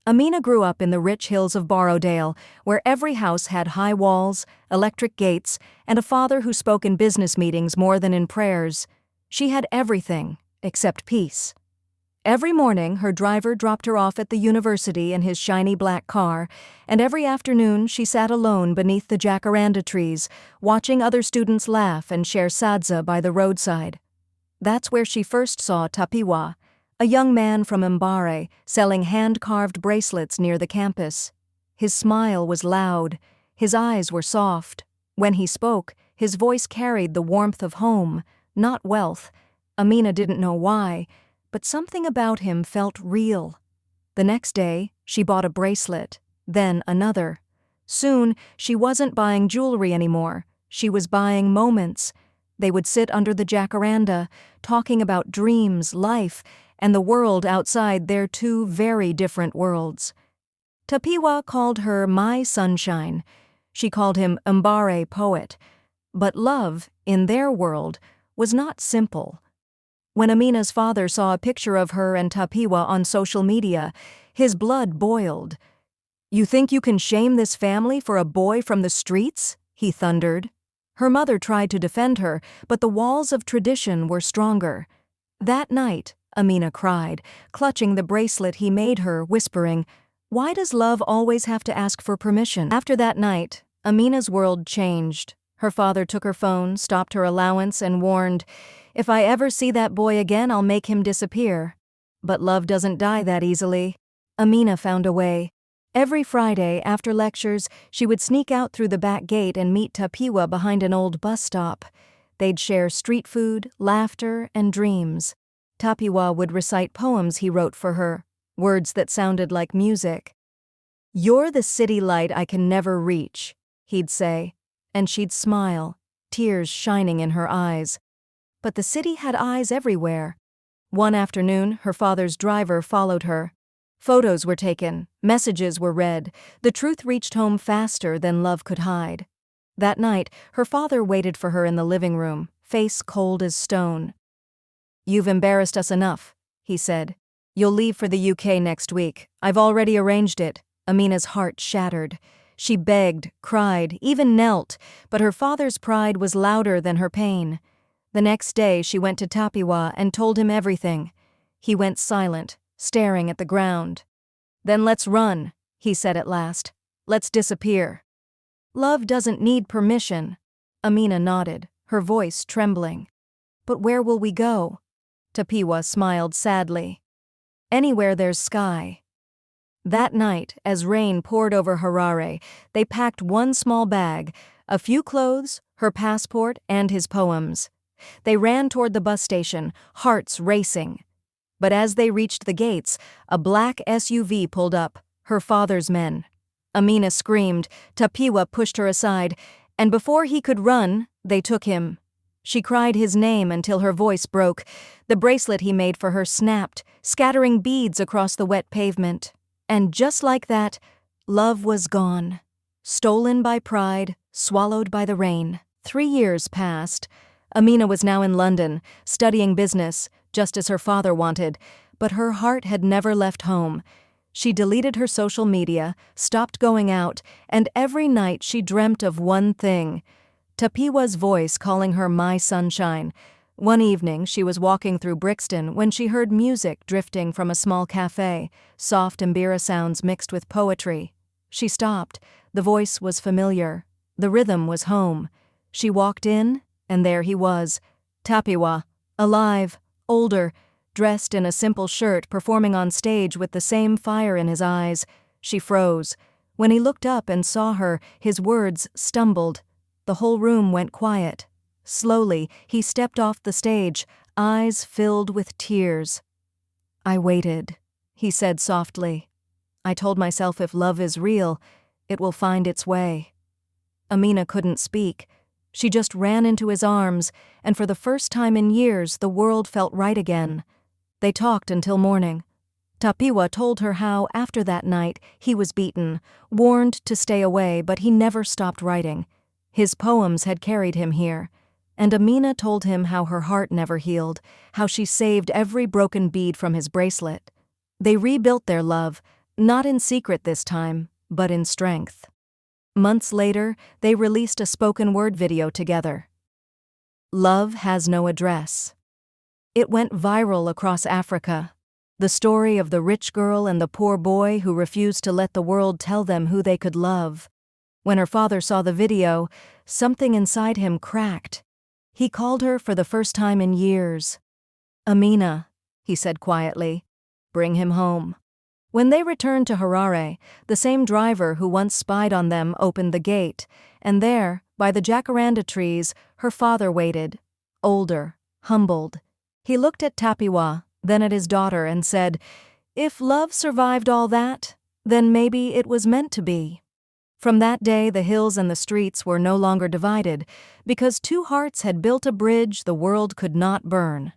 Amina grew up in the rich hills of Borrowdale, where every house had high walls, electric gates, and a father who spoke in business meetings more than in prayers. She had everything, except peace. Every morning, her driver dropped her off at the university in his shiny black car, and every afternoon she sat alone beneath the jacaranda trees, watching other students laugh and share sadza by the roadside. That's where she first saw Tapiwa, a young man from Mbare selling hand-carved bracelets near the campus. His smile was loud, his eyes were soft. When he spoke, his voice carried the warmth of home, not wealth. Amina didn't know why, but something about him felt real. The next day, she bought a bracelet, then another. Soon, she wasn't buying jewelry anymore. She was buying moments. They would sit under the jacaranda, talking about dreams, life, and the world outside their two very different worlds. Tapiwa called her my sunshine. She called him Mbare poet. But love, in their world, was not simple. When Amina's father saw a picture of her and Tapiwa on social media, his blood boiled. "You think you can shame this family for a boy from the streets?" he thundered. Her mother tried to defend her, but the walls of tradition were stronger. That night, Amina cried, clutching the bracelet he made her, whispering, "Why does love always have to ask for permission?" After that night, Amina's world changed. Her father took her phone, stopped her allowance, and warned, "If I ever see that boy again, I'll make him disappear." But love doesn't die that easily. Amina found a way. Every Friday, after lectures, she would sneak out through the back gate and meet Tapiwa behind an old bus stop. They'd share street food, laughter, and dreams. Tapiwa would recite poems he wrote for her, words that sounded like music. "You're the city light I can never reach," he'd say, and she'd smile, tears shining in her eyes. But the city had eyes everywhere. One afternoon, her father's driver followed her. Photos were taken, messages were read. The truth reached home faster than love could hide. That night, her father waited for her in the living room, face cold as stone. "You've embarrassed us enough," he said. "You'll leave for the UK next week. I've already arranged it." Amina's heart shattered. She begged, cried, even knelt, but her father's pride was louder than her pain. The next day, she went to Tapiwa and told him everything. He went silent, staring at the ground. "Then let's run," he said at last. "Let's disappear." "Love doesn't need permission." Amina nodded, her voice trembling. "But where will we go?" Tapiwa smiled sadly. "Anywhere there's sky." That night, as rain poured over Harare, they packed one small bag, a few clothes, her passport, and his poems. They ran toward the bus station, hearts racing. But as they reached the gates, a black SUV pulled up, her father's men. Amina screamed, Tapiwa pushed her aside, and before he could run, they took him. She cried his name until her voice broke. The bracelet he made for her snapped, scattering beads across the wet pavement. And just like that, love was gone. Stolen by pride, swallowed by the rain. 3 years passed. Amina was now in London, studying business, just as her father wanted, but her heart had never left home. She deleted her social media, stopped going out, and every night she dreamt of one thing: Tapiwa's voice calling her my sunshine. One evening, she was walking through Brixton when she heard music drifting from a small cafe, soft Mbira sounds mixed with poetry. She stopped. The voice was familiar. The rhythm was home. She walked in, and there he was, Tapiwa, alive, older, dressed in a simple shirt, performing on stage with the same fire in his eyes. She froze. When he looked up and saw her, his words stumbled. The whole room went quiet. Slowly, he stepped off the stage, eyes filled with tears. "I waited," he said softly. "I told myself if love is real, it will find its way." Amina couldn't speak. She just ran into his arms, and for the first time in years, the world felt right again. They talked until morning. Tapiwa told her how, after that night, he was beaten, warned to stay away, but he never stopped writing. His poems had carried him here. And Amina told him how her heart never healed, how she saved every broken bead from his bracelet. They rebuilt their love, Not in secret this time, but in strength. Months later, they released a spoken-word video together. Love Has No Address. It went viral across Africa. The story of the rich girl and the poor boy who refused to let the world tell them who they could love. When her father saw the video, something inside him cracked. He called her for the first time in years. "Amina," he said quietly, "bring him home." When they returned to Harare, the same driver who once spied on them opened the gate, and there, by the jacaranda trees, her father waited, older, humbled. He looked at Tapiwa, then at his daughter, and said, "If love survived all that, then maybe it was meant to be." From that day, the hills and the streets were no longer divided, because two hearts had built a bridge the world could not burn.